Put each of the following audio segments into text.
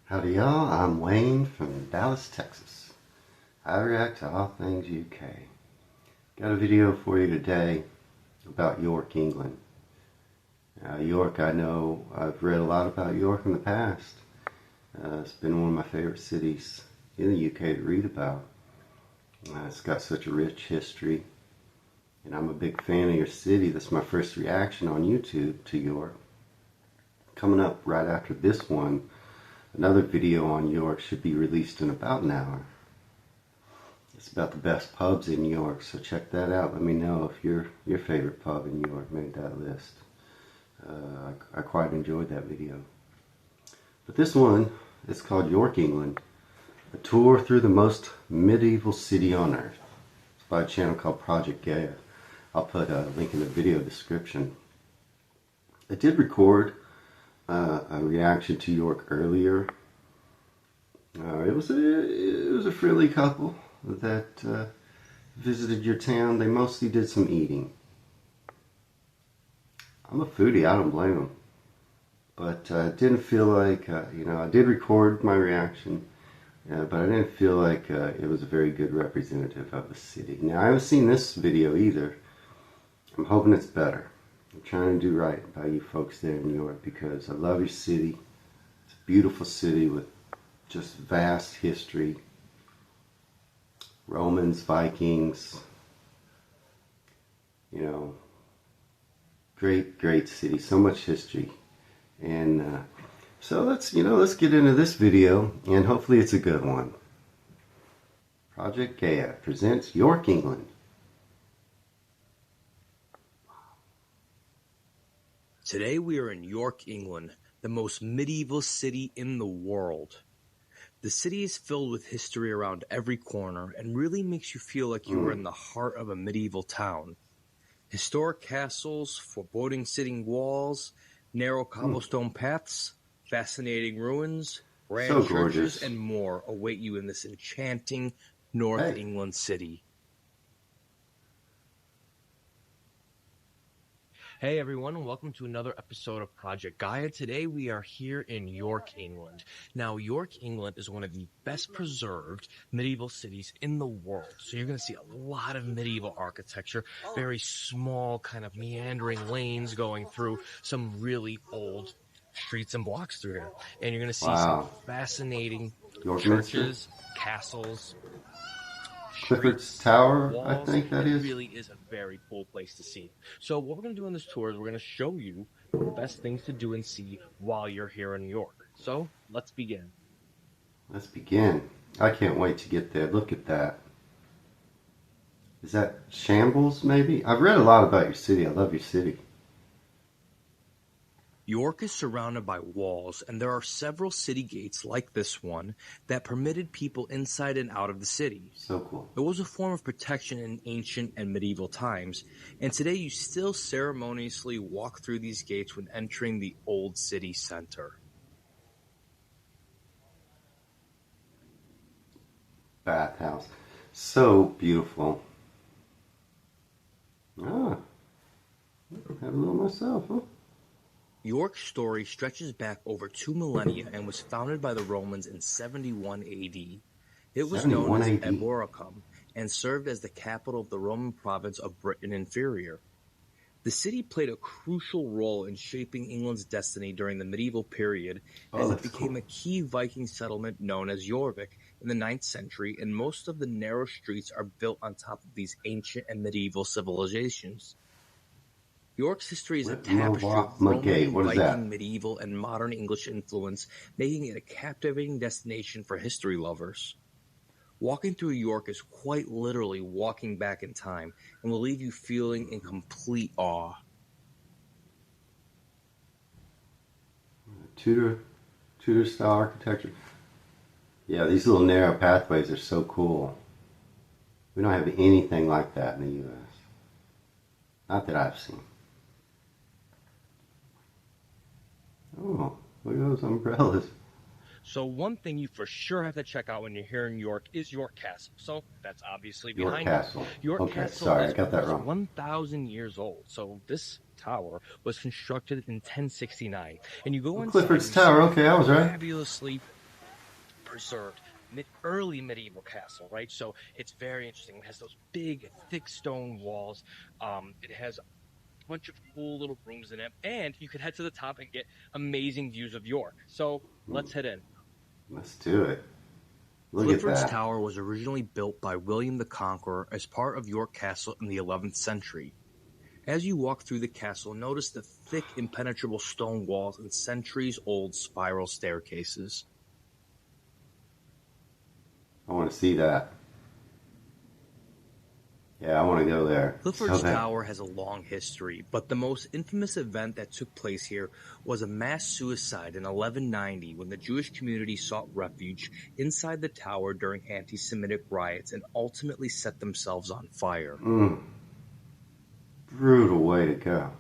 Howdy y'all, I'm Wayne from Dallas, Texas. I react to all things UK. Got a video for you today about York, England. York, I know I've read a lot about York in the past. It's been one of my favorite cities in the UK to read about. It's got such a rich history, and I'm a big fan of your city. That's my first reaction on YouTube to York. Coming up right after this one, another video on York should be released in about an hour. It's about the best pubs in York, so check that out. Let me know if your favorite pub in York made that list. I quite enjoyed that video. But this one is called York, England, a tour through the most medieval city on earth. It's by a channel called Project Gaia. I'll put a link in the video description. I did record a reaction to York earlier. It was a friendly couple that visited your town. They mostly did some eating. I'm a foodie, I don't blame them. But I didn't feel like, I did record my reaction, but I didn't feel like it was a very good representative of the city. Now, I haven't seen this video either. I'm hoping it's better. I'm trying to do right by you folks there in New York because I love your city. It's a beautiful city with just vast history. Romans, Vikings, great city, so much history. And so let's get into this video, and hopefully it's a good one. Project Gaia presents York, England. Today we are in York, England, the most medieval city in the world. The city is filled with history around every corner and really makes you feel like you are in the heart of a medieval town. Historic castles, foreboding city walls, narrow cobblestone paths, fascinating ruins, grand churches, and more await you in this enchanting North England city. Hey everyone, and welcome to another episode of Project Gaia. Today we are here in York, England. Now, York, England is one of the best preserved medieval cities in the world. So you're going to see a lot of medieval architecture, very small kind of meandering lanes going through some really old streets and blocks through here. And you're going to see some fascinating churches, castles, Clifford's Tower, I think that is. It really is a very cool place to see. So what we're going to do on this tour is we're going to show you the best things to do and see while you're here in New York. So let's begin. Let's begin. I can't wait to get there. Look at that. Is that Shambles, maybe? I've read a lot about your city. I love your city. York is surrounded by walls, and there are several city gates like this one that permitted people inside and out of the city. So cool. It was a form of protection in ancient and medieval times, and today you still ceremoniously walk through these gates when entering the old city center. Bathhouse. So beautiful. Ah. I have a little myself, huh? York's story stretches back over 2 millennia and was founded by the Romans in 71 AD. It was known as Eboracum and served as the capital of the Roman province of Britain Inferior. The city played a crucial role in shaping England's destiny during the medieval period as it became a key Viking settlement known as Jorvik in the 9th century, and most of the narrow streets are built on top of these ancient and medieval civilizations. York's history is a tapestry of Roman, Viking, medieval, and modern English influence, making it a captivating destination for history lovers. Walking through York is quite literally walking back in time and will leave you feeling in complete awe. Tudor style architecture. Yeah, these little narrow pathways are so cool. We don't have anything like that in the U.S. Not that I've seen. Oh, look at those umbrellas. So one thing you for sure have to check out when you're here in York is York Castle. So that's obviously behind you. York Castle sorry, I got that wrong. 1,000 years old. So this tower was constructed in 1069. And you go inside. Clifford's Tower, okay, I was right. Fabulously preserved early medieval castle, right? So it's very interesting. It has those big, thick stone walls. It has a bunch of cool little rooms in it, and you could head to the top and get amazing views of York. So let's head in. Let's do it. Look at Clifford's that. Tower was originally built by William the Conqueror as part of York Castle in the 11th century. As you walk through the castle, notice the thick, impenetrable stone walls and centuries-old spiral staircases. I want to see that. Yeah, I want to go there. Clifford's Tower has a long history, but the most infamous event that took place here was a mass suicide in 1190 when the Jewish community sought refuge inside the tower during anti-Semitic riots and ultimately set themselves on fire. Brutal way to go,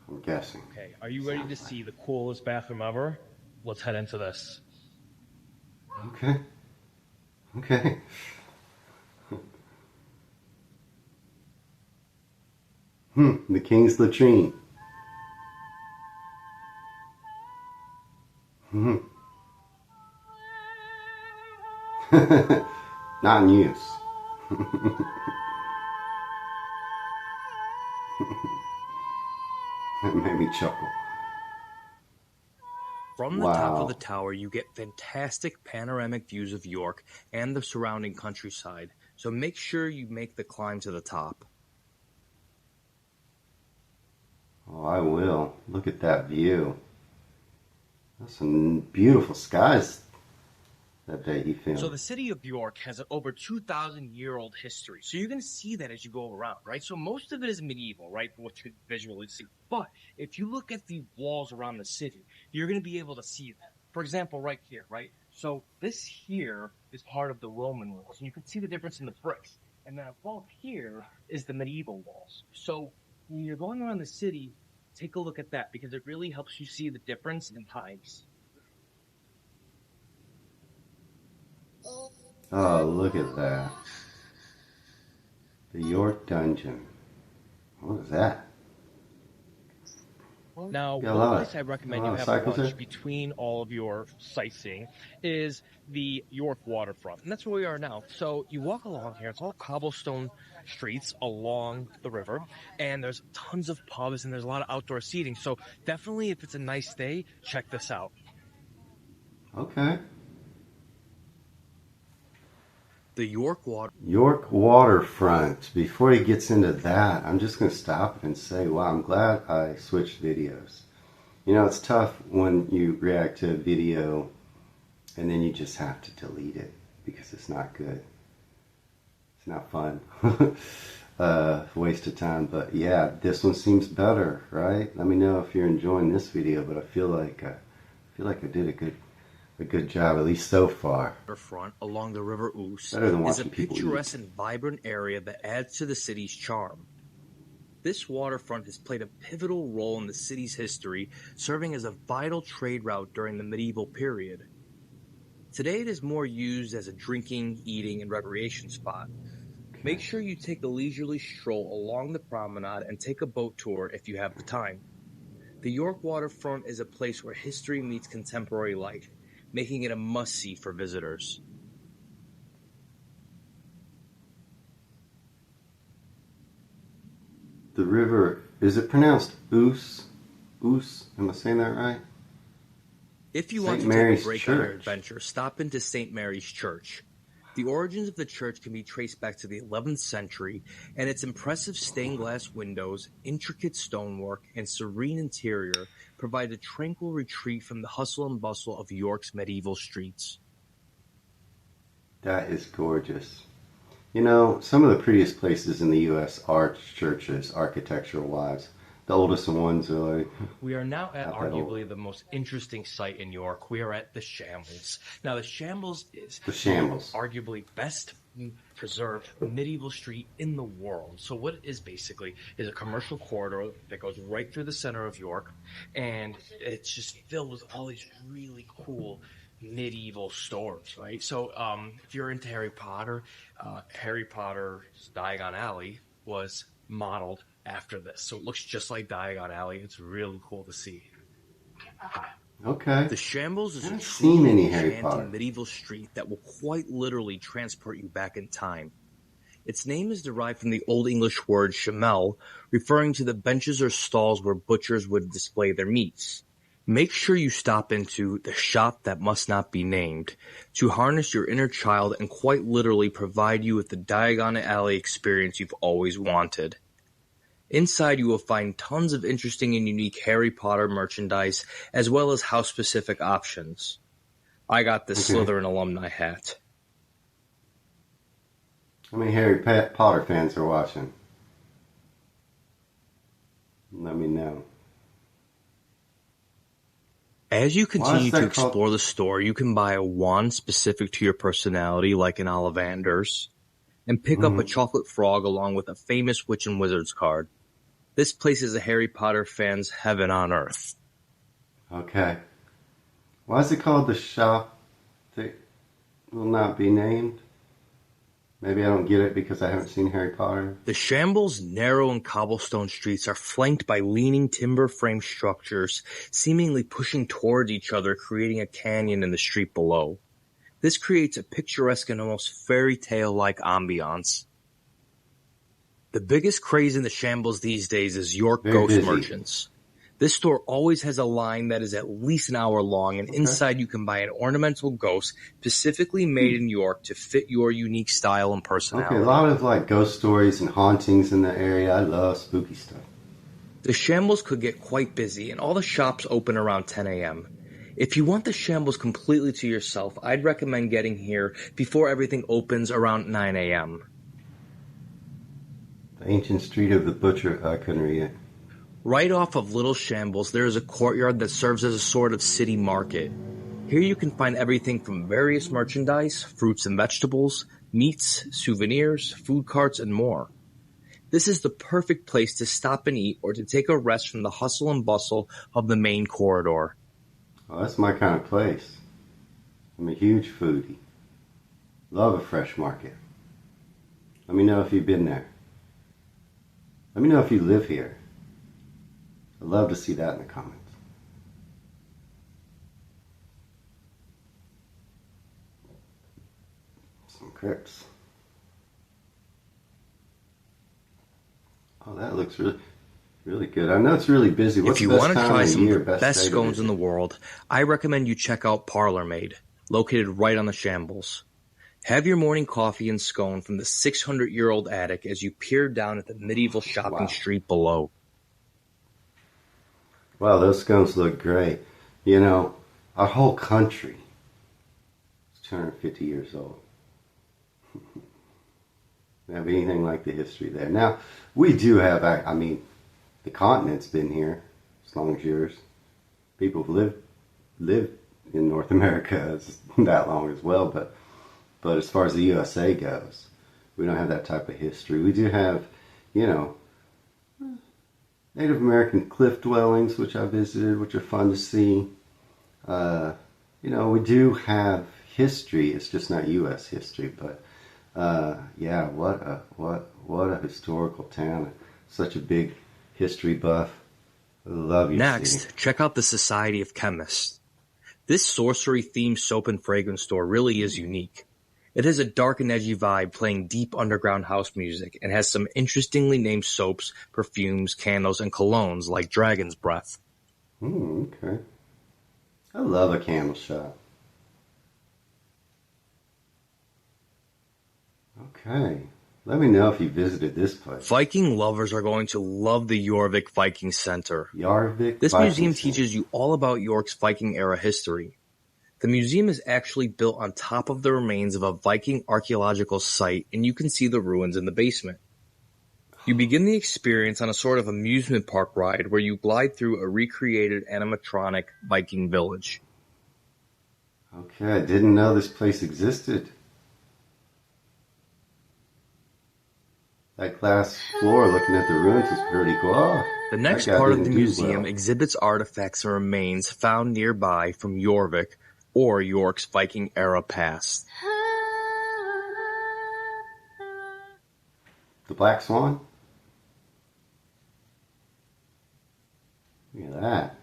I'm guessing. Okay, are you ready to see the coolest bathroom ever? Let's head into this. Okay. The king's latrine. Not in use. That made me chuckle. From the top of the tower, you get fantastic panoramic views of York and the surrounding countryside, so make sure you make the climb to the top. Oh, I will. Look at that view. That's some beautiful skies that day he filmed. So the city of York has an over 2,000-year-old history. So you're going to see that as you go around, right? So most of it is medieval, right? What you could visually see. But if you look at the walls around the city, you're going to be able to see that. For example, right here, right? So this here is part of the Roman walls. And you can see the difference in the bricks. And then above here is the medieval walls. So when you're going around the city, take a look at that because it really helps you see the difference in times. Oh, look at that. The York Dungeon. What is that? Now, one place I recommend you have lunch between all of your sightseeing is the York waterfront. And that's where we are now. So you walk along here. It's all cobblestone streets along the river. And there's tons of pubs and there's a lot of outdoor seating. So definitely, if it's a nice day, check this out. Okay. The York waterfront. Before he gets into that, I'm just going to stop and say, wow, I'm glad I switched videos. You know, it's tough when you react to a video and then you just have to delete it because it's not good. It's not fun. Waste of time. But yeah, this one seems better, right? Let me know if you're enjoying this video, but I feel like I did a good job, at least so far. Waterfront along the River Ouse is a picturesque and vibrant area that adds to the city's charm. This waterfront has played a pivotal role in the city's history, serving as a vital trade route during the medieval period. Today it is more used as a drinking, eating, and recreation spot. Okay. Make sure you take a leisurely stroll along the promenade and take a boat tour if you have the time. The York waterfront is a place where history meets contemporary life, making it a must-see for visitors. The river, is it pronounced Ouse? Ouse? Am I saying that right? If you want to take a break on your adventure, stop into St. Mary's Church. The origins of the church can be traced back to the 11th century, and its impressive stained glass windows, intricate stonework, and serene interior provide a tranquil retreat from the hustle and bustle of York's medieval streets. That is gorgeous. You know, some of the prettiest places in the U.S. are churches, architectural-wise. The oldest ones are like... We are now at arguably the most interesting site in York. We are at the Shambles. Now, the Shambles is arguably best preserved medieval street in the world. So what it is basically is a commercial corridor that goes right through the center of York, and it's just filled with all these really cool medieval stores, right? So if you're into Harry Potter's Diagon Alley was modeled after this. So it looks just like Diagon Alley. It's really cool to see. Okay. The Shambles is I a haven't seen truly any Harry Potter. enchanting medieval street that will quite literally transport you back in time. Its name is derived from the Old English word "shamel", referring to the benches or stalls where butchers would display their meats. Make sure you stop into the shop that must not be named to harness your inner child and quite literally provide you with the Diagon Alley experience you've always wanted. Inside you will find tons of interesting and unique Harry Potter merchandise as well as house-specific options. I got this Okay. Slytherin alumni hat. How many Harry Potter fans are watching? Let me know. As you Why is continue to that explore called? the store, you can buy a wand specific to your personality, like an Ollivander's, and pick up a chocolate frog along with a famous witch and wizard's card. This place is a Harry Potter fan's heaven on earth. Okay. Why is it called the shop that will not be named? Maybe I don't get it because I haven't seen Harry Potter. The Shambles' narrow and cobblestone streets are flanked by leaning timber frame structures, seemingly pushing towards each other, creating a canyon in the street below. This creates a picturesque and almost fairy tale-like ambiance. The biggest craze in the Shambles these days is York Very Ghost busy. Merchants. This store always has a line that is at least an hour long, and inside you can buy an ornamental ghost specifically made in York to fit your unique style and personality. Okay, a lot of like ghost stories and hauntings in the area. I love spooky stuff. The Shambles could get quite busy, and all the shops open around 10 a.m. If you want the Shambles completely to yourself, I'd recommend getting here before everything opens around 9 a.m. The ancient street of the butcher. I couldn't read it. Right off of Little Shambles, there is a courtyard that serves as a sort of city market. Here you can find everything from various merchandise, fruits and vegetables, meats, souvenirs, food carts, and more. This is the perfect place to stop and eat or to take a rest from the hustle and bustle of the main corridor. Oh, that's my kind of place. I'm a huge foodie. Love a fresh market. Let me know if you've been there. Let me know if you live here. I'd love to see that in the comments. Some crypts. Oh, that looks really good. I know it's really busy. What's If you the best want to time try of the some of year, the best best day to scones in visit? the world, I recommend you check out Parlor Maid, located right on the Shambles. Have your morning coffee and scone from the 600-year-old attic as you peer down at the medieval shopping street below. Wow, those scones look great. You know, our whole country is 250 years old. We have anything like the history there. Now, we do have, I mean, the continent's been here as long as yours. People have lived in North America that long as well, but as far as the USA goes, we don't have that type of history. We do have, you know, Native American cliff dwellings, which I visited, which are fun to see. You know, we do have history. It's just not U.S. history, but yeah, what a historical town! Such a big history buff. I love your Next, city. check out the Society of Chemists. This sorcery-themed soap and fragrance store really is unique. It has a dark and edgy vibe playing deep underground house music and has some interestingly named soaps, perfumes, candles, and colognes like Dragon's Breath. Okay. I love a candle shop. Okay. Let me know if you visited this place. Viking lovers are going to love the Jorvik Viking Center. Jorvik This Viking museum Center. teaches you all about York's Viking-era history. The museum is actually built on top of the remains of a Viking archaeological site, and you can see the ruins in the basement. You begin the experience on a sort of amusement park ride where you glide through a recreated animatronic Viking village. Okay, I didn't know this place existed. That glass floor looking at the ruins is pretty cool. Oh, The next that guy part of the didn't do museum well. exhibits artifacts and remains found nearby from Jorvik or York's Viking-era past. The Black Swan? Look at that.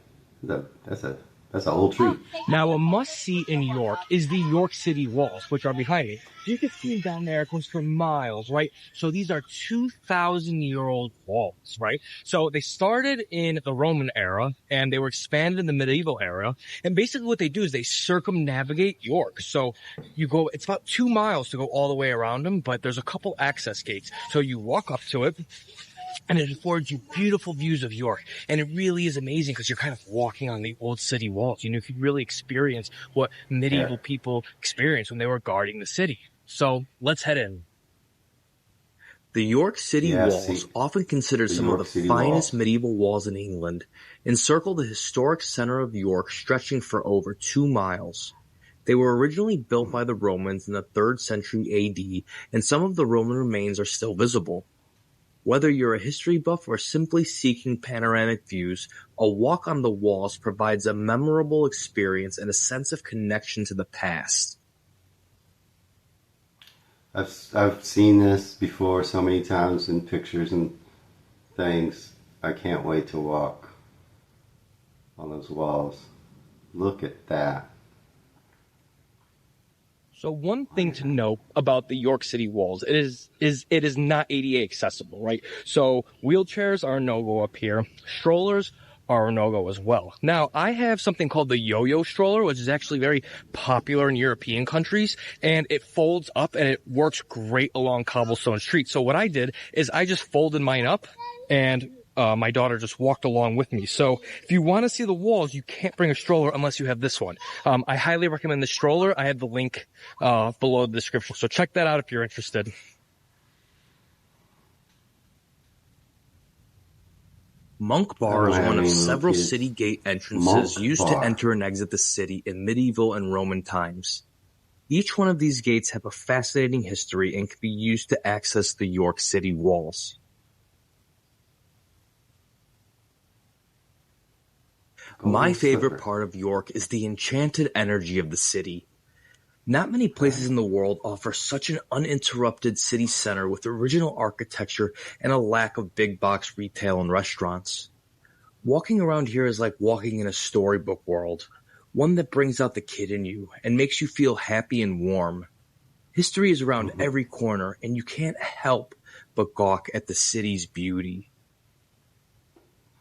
That's a That's an old tree. Now, a must-see in York is the York City walls, which are behind me. You can see them down there. It goes for miles, right? So these are 2,000-year-old walls, right? So they started in the Roman era, and they were expanded in the medieval era. And basically what they do is they circumnavigate York. So you go, it's about 2 miles to go all the way around them, but there's a couple access gates. So you walk up to it, and it affords you beautiful views of York. And it really is amazing because you're kind of walking on the old city walls. You know, you can really experience what medieval people experienced when they were guarding the city. So let's head in. The York City walls, often considered some of the finest medieval walls in England, encircle the historic center of York, stretching for over 2 miles. They were originally built by the Romans in the 3rd century AD, and some of the Roman remains are still visible. Whether you're a history buff or simply seeking panoramic views, a walk on the walls provides a memorable experience and a sense of connection to the past. I've seen this before so many times in pictures and things. I can't wait to walk on those walls. Look at that. So one thing to note about the York City walls, it is not ADA accessible, right? So wheelchairs are a no-go up here. Strollers are a no-go as well. Now, I have something called the yo-yo stroller, which is actually very popular in European countries, and it folds up and it works great along cobblestone streets. So what I did is I just folded mine up, and my daughter just walked along with me. So if you want to see the walls, you can't bring a stroller unless you have this one. I highly recommend the stroller. I have the link below the description. So check that out if you're interested. Monk Bar is one of several city gate entrances used to enter and exit the city in medieval and Roman times. Each one of these gates have a fascinating history and can be used to access the York City walls. My favorite part of York is the enchanted energy of the city. Not many places in the world offer such an uninterrupted city center with original architecture and a lack of big box retail and restaurants. Walking around here is like walking in a storybook world, one that brings out the kid in you and makes you feel happy and warm. History is around every corner, and you can't help but gawk at the city's beauty.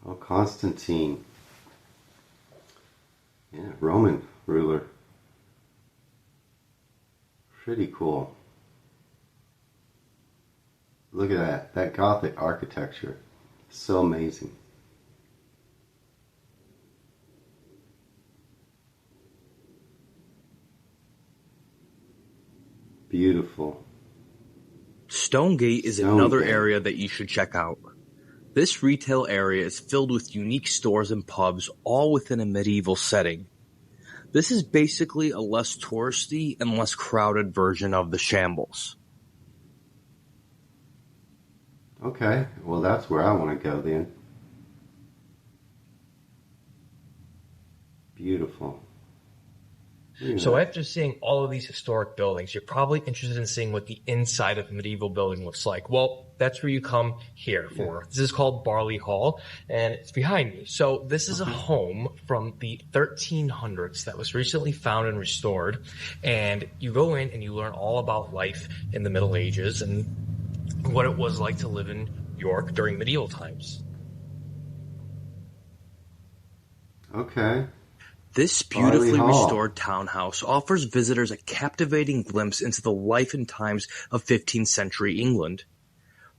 Oh, Constantine. Yeah, Roman ruler. Pretty cool. Look at that. That Gothic architecture. So amazing. Beautiful. Stonegate is another area that you should check out. This retail area is filled with unique stores and pubs, all within a medieval setting. This is basically a less touristy and less crowded version of the Shambles. Okay, well that's where I want to go then. Beautiful. So after seeing all of these historic buildings, you're probably interested in seeing what the inside of a medieval building looks like. Well, that's where you come here for. This is called Barley Hall, and it's behind me. So this is a home from the 1300s that was recently found and restored. And you go in and you learn all about life in the Middle Ages and what it was like to live in York during medieval times. Okay. This beautifully restored townhouse offers visitors a captivating glimpse into the life and times of 15th century England.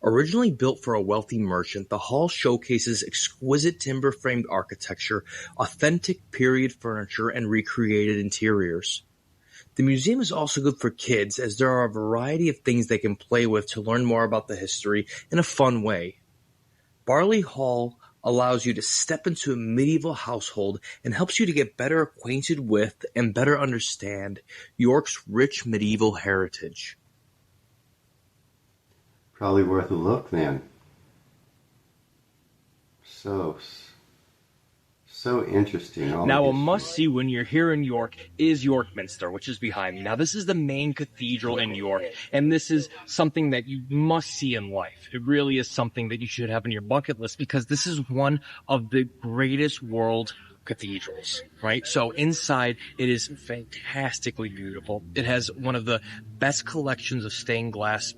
Originally built for a wealthy merchant, the hall showcases exquisite timber-framed architecture, authentic period furniture, and recreated interiors. The museum is also good for kids, as there are a variety of things they can play with to learn more about the history in a fun way. Barley Hall allows you to step into a medieval household and helps you to get better acquainted with and better understand York's rich medieval heritage. Probably worth a look then. So interesting. Now, a must-see when you're here in York is York Minster, which is behind me. Now, this is the main cathedral in York, and this is something that you must see in life. It really is something that you should have on your bucket list, because this is one of the greatest world cathedrals, right? So inside, it is fantastically beautiful. It has one of the best collections of stained glass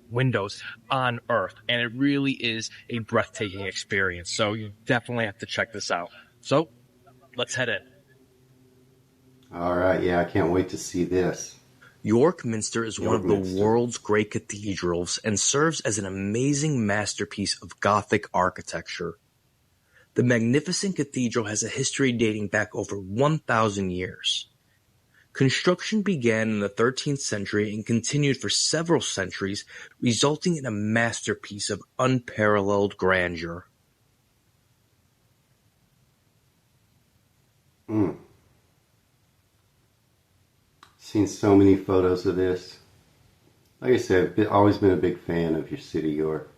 windows on earth, and it really is a breathtaking experience. So you definitely have to check this out. So let's head in. All right, yeah, I can't wait to see this. York Minster is one of the Minster. world's great cathedrals and serves as an amazing masterpiece of Gothic architecture. The magnificent cathedral has a history dating back over 1,000 years. Construction began in the 13th century and continued for several centuries, resulting in a masterpiece of unparalleled grandeur. Seen so many photos of this. Like I said, I've always been a big fan of your city, York.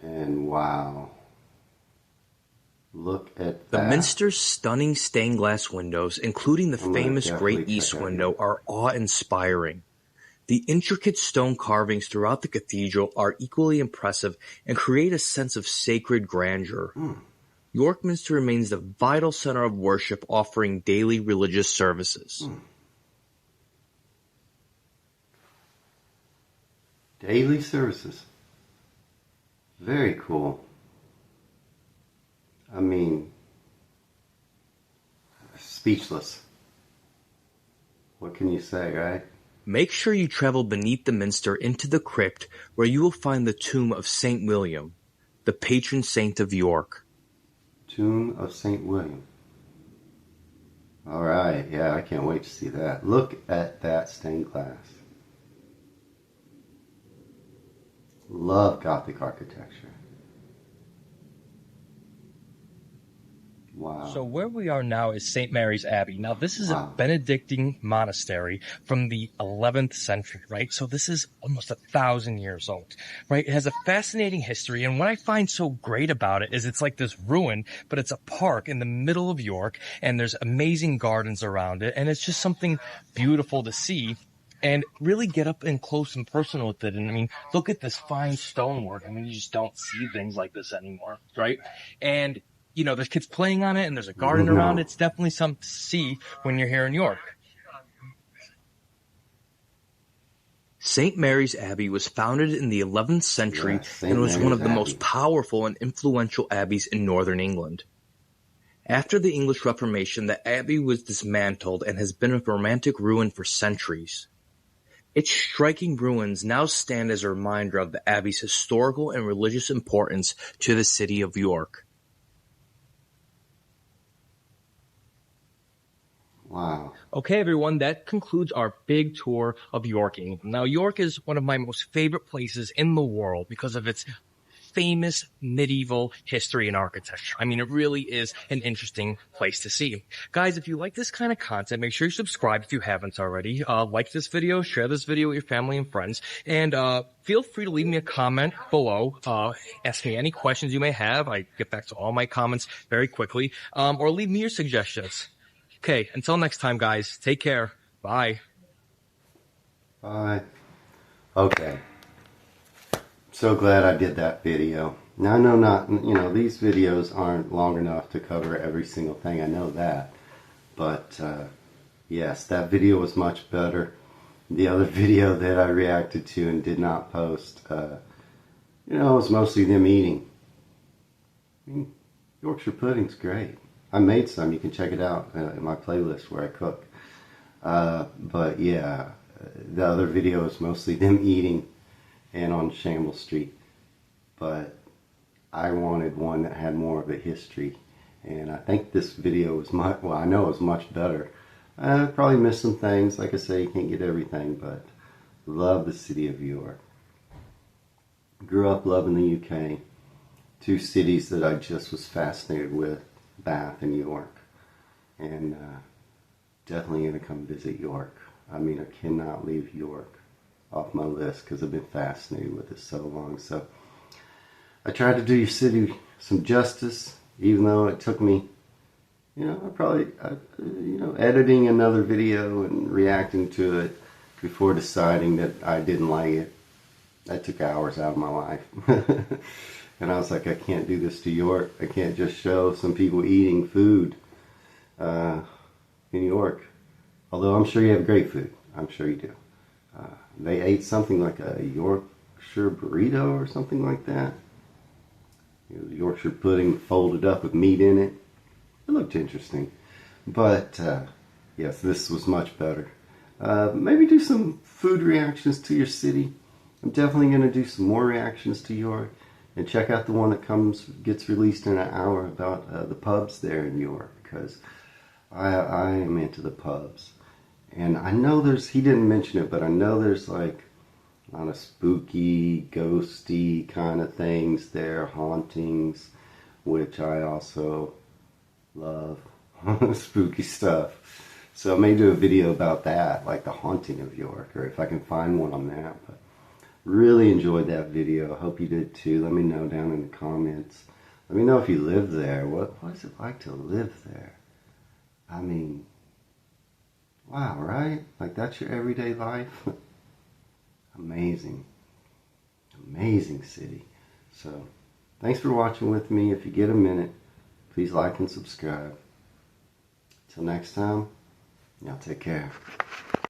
And wow. Look at that. The Minster's stunning stained glass windows, including the famous Great East Window, are awe-inspiring. The intricate stone carvings throughout the cathedral are equally impressive and create a sense of sacred grandeur. York Minster remains the vital center of worship, offering daily religious services. Daily services. Very cool. I mean, speechless. What can you say, right? Make sure you travel beneath the Minster into the crypt, where you will find the tomb of St. William, the patron saint of York. Tomb of St. William. All right, yeah, I can't wait to see that. Look at that stained glass. Love Gothic architecture. Wow. So where we are now is St. Mary's Abbey. Now this is a Benedictine monastery from the 11th century, right? So this is almost 1,000 years old, right? It has a fascinating history. And what I find so great about it is it's like this ruin, but it's a park in the middle of York, and there's amazing gardens around it. And it's just something beautiful to see and really get up and close and personal with it. And I mean, look at this fine stonework. I mean, you just don't see things like this anymore, right? And you know, there's kids playing on it, and there's a garden around it. It's definitely something to see when you're here in York. St. Mary's Abbey was founded in the 11th century and was one of the most powerful and influential abbeys in northern England. After the English Reformation, the abbey was dismantled and has been a romantic ruin for centuries. Its striking ruins now stand as a reminder of the abbey's historical and religious importance to the city of York. Wow. Okay, everyone, that concludes our big tour of York, England. Now, York is one of my most favorite places in the world because of its famous medieval history and architecture. I mean, it really is an interesting place to see. Guys, if you like this kind of content, make sure you subscribe if you haven't already. Like this video, share this video with your family and friends, and feel free to leave me a comment below. Ask me any questions you may have. I get back to all my comments very quickly, or leave me your suggestions. Okay, until next time, guys, take care. Bye. Bye. Okay. So glad I did that video. Now, I know these videos aren't long enough to cover every single thing. I know that. But, yes, that video was much better. The other video that I reacted to and did not post, it was mostly them eating. I mean, Yorkshire pudding's great. I made some. You can check it out in my playlist where I cook. But yeah, the other video is mostly them eating and on Shambles Street. But I wanted one that had more of a history. And I think this video was I know it was much better. I probably missed some things. Like I say, you can't get everything, but love the city of York. Grew up loving the UK. Two cities that I just was fascinated with. Bath and York, and definitely going to come visit York. I mean, I cannot leave York off my list because I've been fascinated with it so long. So I tried to do your city some justice, even though it took me, editing another video and reacting to it before deciding that I didn't like it. That took hours out of my life. And I was like, I can't do this to York. I can't just show some people eating food in York. Although I'm sure you have great food. I'm sure you do. They ate something like a Yorkshire burrito or something like that. Yorkshire pudding folded up with meat in it. It looked interesting. But yes, this was much better. Maybe do some food reactions to your city. I'm definitely going to do some more reactions to York. And check out the one that gets released in an hour about the pubs there in York. Because I am into the pubs. And I know he didn't mention it, but I know there's like a lot of spooky, ghosty kind of things there, hauntings, which I also love, spooky stuff. So I may do a video about that, like the haunting of York, or if I can find one on that. But really enjoyed that video. I hope you did too. Let me know down in the comments. Let me know if you live there. What is it like to live there? I mean, wow, right? Like that's your everyday life? Amazing. Amazing city. So, thanks for watching with me. If you get a minute, please like and subscribe. Till next time, y'all take care.